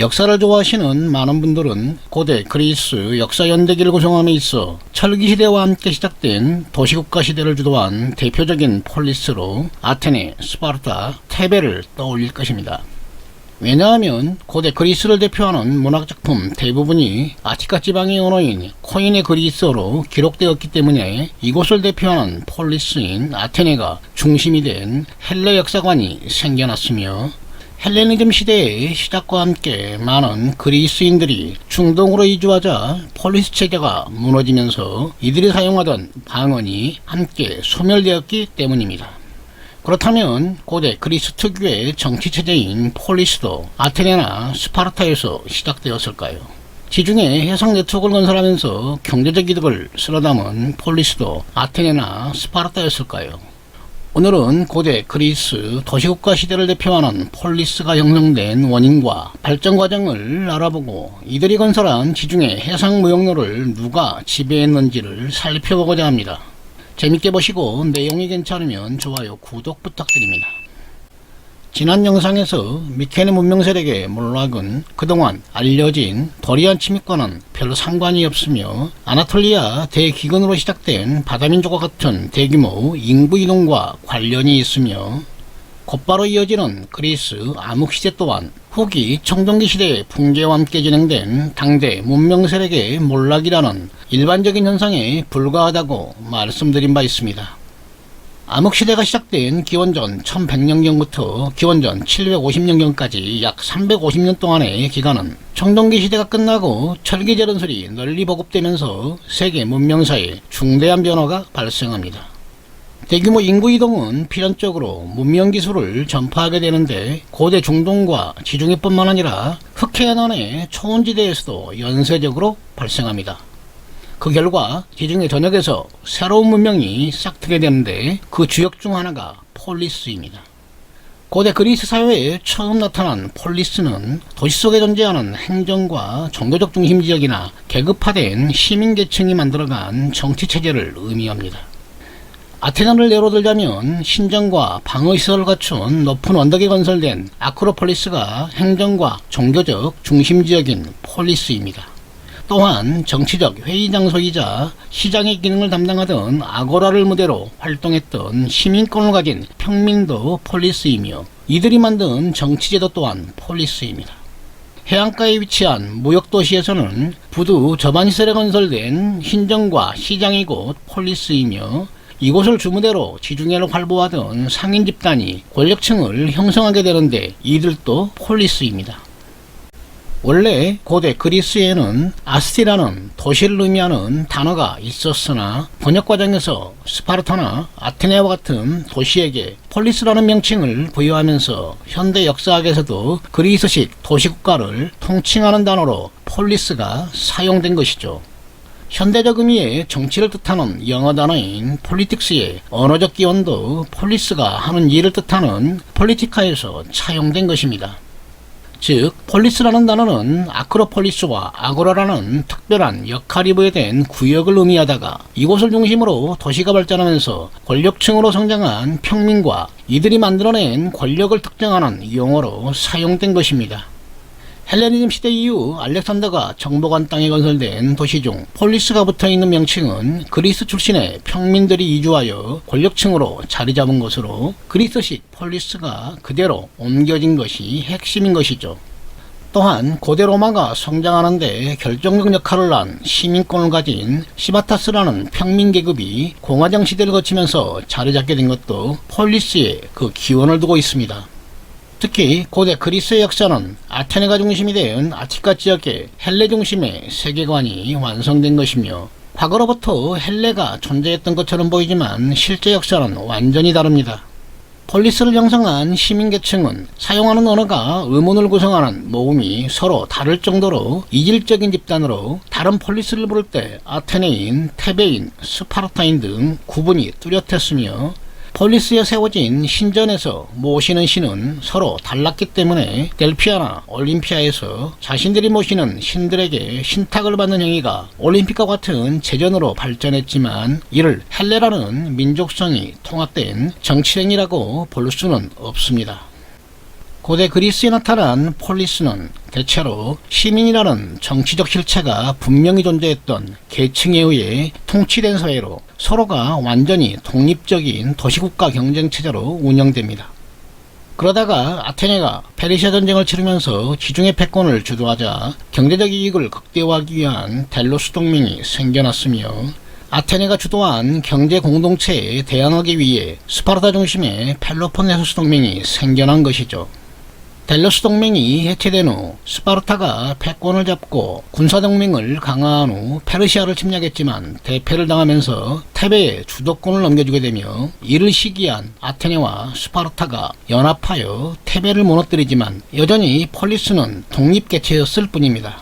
역사를 좋아하시는 많은 분들은 고대 그리스 역사 연대기를 구성함에 있어 철기시대와 함께 시작된 도시국가 시대를 주도한 대표적인 폴리스로 아테네, 스파르타, 테베를 떠올릴 것입니다. 왜냐하면 고대 그리스를 대표하는 문학작품 대부분이 아티카 지방의 언어인 코인의 그리스어로 기록되었기 때문에 이곳을 대표하는 폴리스인 아테네가 중심이 된 헬레 역사관이 생겨났으며, 헬레니즘 시대의 시작과 함께 많은 그리스인들이 중동으로 이주하자 폴리스 체제가 무너지면서 이들이 사용하던 방언이 함께 소멸되었기 때문입니다. 그렇다면 고대 그리스 특유의 정치체제인 폴리스도 아테네나 스파르타에서 시작되었을까요? 지중해 해상 네트워크를 건설하면서 경제적 이득을 쓸어 담은 폴리스도 아테네나 스파르타였을까요? 오늘은 고대 그리스 도시국가 시대를 대표하는 폴리스가 형성된 원인과 발전 과정을 알아보고 이들이 건설한 지중해 해상 무역로를 누가 지배했는지를 살펴보고자 합니다. 재밌게 보시고 내용이 괜찮으면 좋아요, 구독 부탁드립니다. 지난 영상에서 미케네 문명 세력의 몰락은 그동안 알려진 도리안 침입과는 별로 상관이 없으며 아나톨리아 대기근으로 시작된 바다민족과 같은 대규모 인구 이동과 관련이 있으며, 곧바로 이어지는 그리스 암흑시대 또한 후기 청동기 시대의 붕괴와 함께 진행된 당대 문명 세력의 몰락이라는 일반적인 현상에 불과하다고 말씀드린 바 있습니다. 암흑시대가 시작된 기원전 1100년경부터 기원전 750년경까지 약 350년 동안의 기간은 청동기 시대가 끝나고 철기제론설이 널리 보급되면서 세계 문명사에 중대한 변화가 발생합니다. 대규모 인구 이동은 필연적으로 문명 기술을 전파하게 되는데, 고대 중동과 지중해뿐만 아니라 흑해연안의 초원지대에서도 연쇄적으로 발생합니다. 그 결과 지중해 전역에서 새로운 문명이 싹트게 되는데 그 주역 중 하나가 폴리스입니다. 고대 그리스 사회에 처음 나타난 폴리스는 도시 속에 존재하는 행정과 종교적 중심지역이나 계급화된 시민계층이 만들어간 정치체제를 의미합니다. 아테네를 예로 들자면 신전과 방어시설을 갖춘 높은 언덕에 건설된 아크로폴리스가 행정과 종교적 중심지역인 폴리스입니다. 또한 정치적 회의 장소이자 시장의 기능을 담당하던 아고라를 무대로 활동했던 시민권을 가진 평민도 폴리스이며, 이들이 만든 정치제도 또한 폴리스입니다. 해안가에 위치한 무역도시에서는 부두 저반시설에 건설된 신정과 시장이 곧 폴리스이며, 이곳을 주무대로 지중해를 활보하던 상인 집단이 권력층을 형성하게 되는데 이들도 폴리스입니다. 원래 고대 그리스에는 아스티라는 도시를 의미하는 단어가 있었으나 번역 과정에서 스파르타나 아테네와 같은 도시에게 폴리스라는 명칭을 부여하면서 현대 역사학에서도 그리스식 도시국가를 통칭하는 단어로 폴리스가 사용된 것이죠. 현대적 의미의 정치를 뜻하는 영어 단어인 폴리틱스의 언어적 기원도 폴리스가 하는 일을 뜻하는 폴리티카에서 차용된 것입니다. 즉, 폴리스라는 단어는 아크로폴리스와 아고라라는 특별한 역할이 부여된 구역을 의미하다가 이곳을 중심으로 도시가 발전하면서 권력층으로 성장한 평민과 이들이 만들어낸 권력을 특정하는 용어로 사용된 것입니다. 헬레니즘 시대 이후 알렉산더가 정복한 땅에 건설된 도시 중 폴리스가 붙어있는 명칭은 그리스 출신의 평민들이 이주하여 권력층으로 자리 잡은 것으로 그리스식 폴리스가 그대로 옮겨진 것이 핵심인 것이죠. 또한 고대 로마가 성장하는데 결정적 역할을 한 시민권을 가진 시바타스라는 평민 계급이 공화정 시대를 거치면서 자리 잡게 된 것도 폴리스에 그 기원을 두고 있습니다. 특히 고대 그리스의 역사는 아테네가 중심이 된 아티카 지역의 헬레 중심의 세계관이 완성된 것이며, 과거로부터 헬레가 존재했던 것처럼 보이지만 실제 역사는 완전히 다릅니다. 폴리스를 형성한 시민계층은 사용하는 언어가 의문을 구성하는 모음이 서로 다를 정도로 이질적인 집단으로 다른 폴리스를 부를 때 아테네인, 테베인, 스파르타인 등 구분이 뚜렷했으며, 폴리스에 세워진 신전에서 모시는 신은 서로 달랐기 때문에 델피아나 올림피아에서 자신들이 모시는 신들에게 신탁을 받는 행위가 올림픽과 같은 제전으로 발전했지만, 이를 헬레라는 민족성이 통합된 정치행위라고 볼 수는 없습니다. 고대 그리스에 나타난 폴리스는 대체로 시민이라는 정치적 실체가 분명히 존재했던 계층에 의해 통치된 사회로 서로가 완전히 독립적인 도시국가 경쟁체제로 운영됩니다. 그러다가 아테네가 페르시아 전쟁을 치르면서 지중해 패권을 주도하자 경제적 이익을 극대화하기 위한 델로스 동맹이 생겨났으며, 아테네가 주도한 경제 공동체에 대항하기 위해 스파르타 중심의 펠로폰네소스 동맹이 생겨난 것이죠. 델로스 동맹이 해체된 후 스파르타가 패권을 잡고 군사동맹을 강화한 후 페르시아를 침략했지만 대패를 당하면서 테베에 주도권을 넘겨주게 되며, 이를 시기한 아테네와 스파르타가 연합하여 테베를 무너뜨리지만 여전히 폴리스는 독립개체였을 뿐입니다.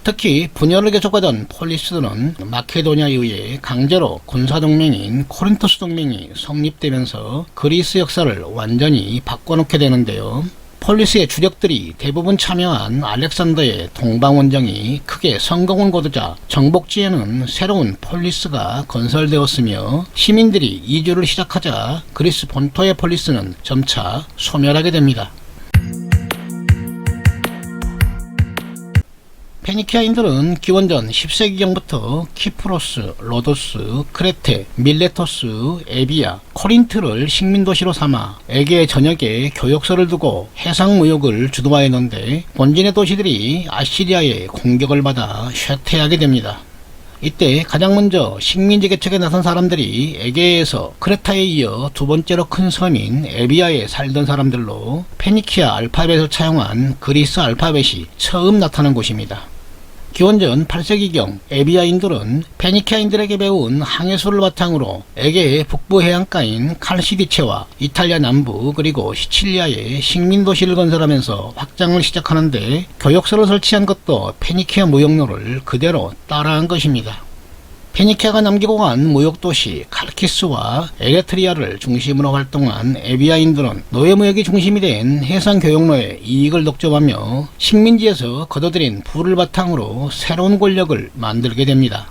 특히 분열을 계속하던 폴리스는 마케도니아에 의해 강제로 군사동맹인 코린토스 동맹이 성립되면서 그리스 역사를 완전히 바꿔놓게 되는데요. 폴리스의 주력들이 대부분 참여한 알렉산더의 동방원정이 크게 성공을 거두자 정복지에는 새로운 폴리스가 건설되었으며, 시민들이 이주를 시작하자 그리스 본토의 폴리스는 점차 소멸하게 됩니다. 페니키아인들은 기원전 10세기경부터 키프로스, 로도스, 크레테, 밀레토스, 에비아, 코린트를 식민도시로 삼아 에게 전역에 교역소를 두고 해상무역을 주도하였는데, 본진의 도시들이 아시리아의 공격을 받아 쇠퇴하게 됩니다. 이때 가장 먼저 식민지 개척에 나선 사람들이 에게에서 크레타에 이어 두 번째로 큰 섬인 에비아에 살던 사람들로, 페니키아 알파벳을 차용한 그리스 알파벳이 처음 나타난 곳입니다. 기원전 8세기경 에비아인들은 페니키아인들에게 배운 항해술을 바탕으로 에게의 북부 해안가인 칼시디체와 이탈리아 남부 그리고 시칠리아에 식민도시를 건설하면서 확장을 시작하는데, 교역소를 설치한 것도 페니키아 무역로를 그대로 따라한 것입니다. 페니키아가 남기고 간 무역도시 칼키스와 에레트리아를 중심으로 활동한 에비아인들은 노예무역이 중심이 된 해상교역로에 이익을 독점하며 식민지에서 거둬들인 부를 바탕으로 새로운 권력을 만들게 됩니다.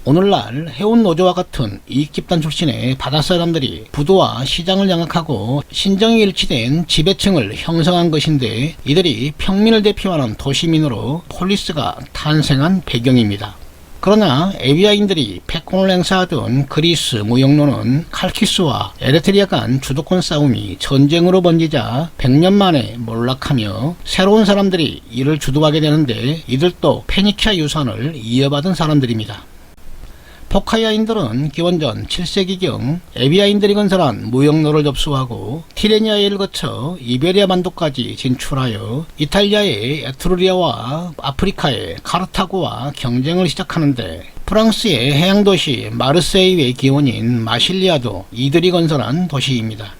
오늘날 해운노조와 같은 이익집단 출신의 바다사람들이 부도와 시장을 장악하고 신정이 일치된 지배층을 형성한 것인데, 이들이 평민을 대표하는 도시민으로 폴리스가 탄생한 배경입니다. 그러나 에비아인들이 패권을 행사하던 그리스 무역로는 칼키스와 에레트리아 간 주도권 싸움이 전쟁으로 번지자 100년 만에 몰락하며 새로운 사람들이 이를 주도하게 되는데, 이들도 페니키아 유산을 이어받은 사람들입니다. 포카이아인들은 기원전 7세기경 에비아인들이 건설한 무역로를 접수하고 티레니아해를 거쳐 이베리아 반도까지 진출하여 이탈리아의 에트루리아와 아프리카의 카르타고와 경쟁을 시작하는데, 프랑스의 해양도시 마르세유의 기원인 마실리아도 이들이 건설한 도시입니다.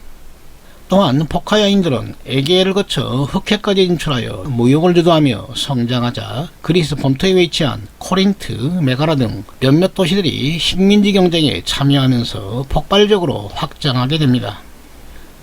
또한 포카야인들은 에게를 거쳐 흑해까지 진출하여 무역을 주도하며 성장하자 그리스 본토에 위치한 코린트, 메가라 등 몇몇 도시들이 식민지 경쟁에 참여하면서 폭발적으로 확장하게 됩니다.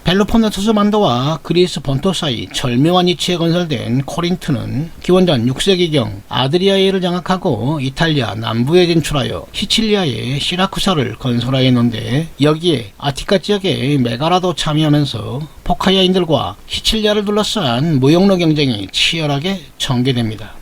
펠로폰네소스 만도와 그리스 본토 사이 절묘한 위치에 건설된 코린트는 기원전 6세기경 아드리아해를 장악하고 이탈리아 남부에 진출하여 시칠리아의 시라쿠사를 건설하였는데, 여기에 아티카 지역의 메가라도 참여하면서 포카이아인들과 시칠리아를 둘러싼 무역로 경쟁이 치열하게 전개됩니다.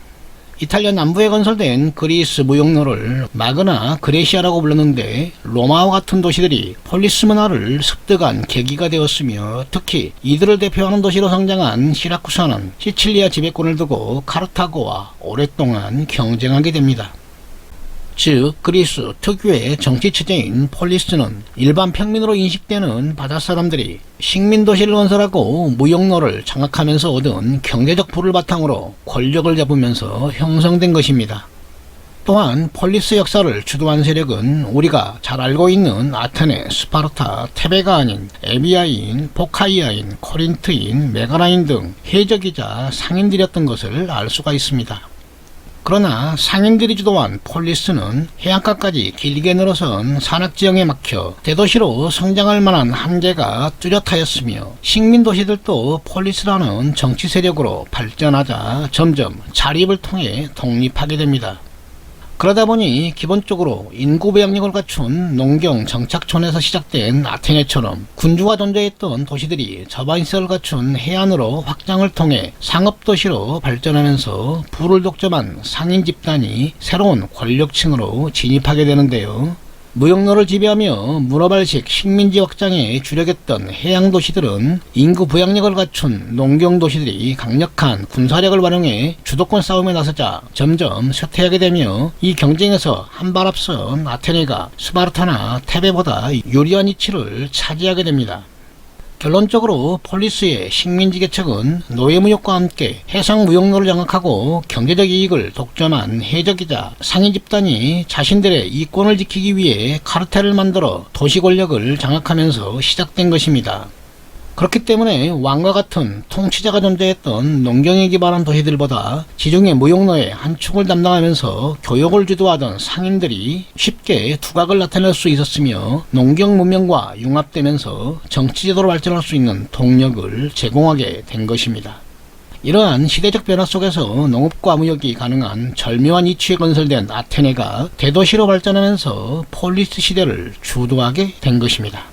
이탈리아 남부에 건설된 그리스 무역로를 마그나 그레시아라고 불렀는데, 로마와 같은 도시들이 폴리스 문화를 습득한 계기가 되었으며, 특히 이들을 대표하는 도시로 성장한 시라쿠사는 시칠리아 지배권을 두고 카르타고와 오랫동안 경쟁하게 됩니다. 즉 그리스 특유의 정치체제인 폴리스는 일반 평민으로 인식되는 바다사람들이 식민도시를 건설하고 무역로를 장악하면서 얻은 경제적 부를 바탕으로 권력을 잡으면서 형성된 것입니다. 또한 폴리스 역사를 주도한 세력은 우리가 잘 알고 있는 아테네, 스파르타, 테베가 아닌 에비아인, 포카이아인, 코린트인, 메가라인 등 해적이자 상인들이었던 것을 알 수가 있습니다. 그러나 상인들이 주도한 폴리스는 해안가까지 길게 늘어선 산악지형에 막혀 대도시로 성장할 만한 한계가 뚜렷하였으며, 식민도시들도 폴리스라는 정치 세력으로 발전하자 점점 자립을 통해 독립하게 됩니다. 그러다 보니 기본적으로 인구 부양력을 갖춘 농경 정착촌에서 시작된 아테네처럼 군주가 존재했던 도시들이 저반시설을 갖춘 해안으로 확장을 통해 상업도시로 발전하면서 부를 독점한 상인 집단이 새로운 권력층으로 진입하게 되는데요. 무역로를 지배하며 문어발식 식민지 확장에 주력했던 해양도시들은 인구 부양력을 갖춘 농경도시들이 강력한 군사력을 활용해 주도권 싸움에 나서자 점점 쇠퇴하게 되며, 이 경쟁에서 한 발 앞선 아테네가 스파르타나 테베보다 유리한 위치를 차지하게 됩니다. 결론적으로 폴리스의 식민지 개척은 노예무역과 함께 해상무역로를 장악하고 경제적 이익을 독점한 해적이자 상인 집단이 자신들의 이권을 지키기 위해 카르텔을 만들어 도시 권력을 장악하면서 시작된 것입니다. 그렇기 때문에 왕과 같은 통치자가 존재했던 농경에 기반한 도시들보다 지중해 무역로의 한 축을 담당하면서 교역을 주도하던 상인들이 쉽게 두각을 나타낼 수 있었으며, 농경 문명과 융합되면서 정치제도로 발전할 수 있는 동력을 제공하게 된 것입니다. 이러한 시대적 변화 속에서 농업과 무역이 가능한 절묘한 이치에 건설된 아테네가 대도시로 발전하면서 폴리스 시대를 주도하게 된 것입니다.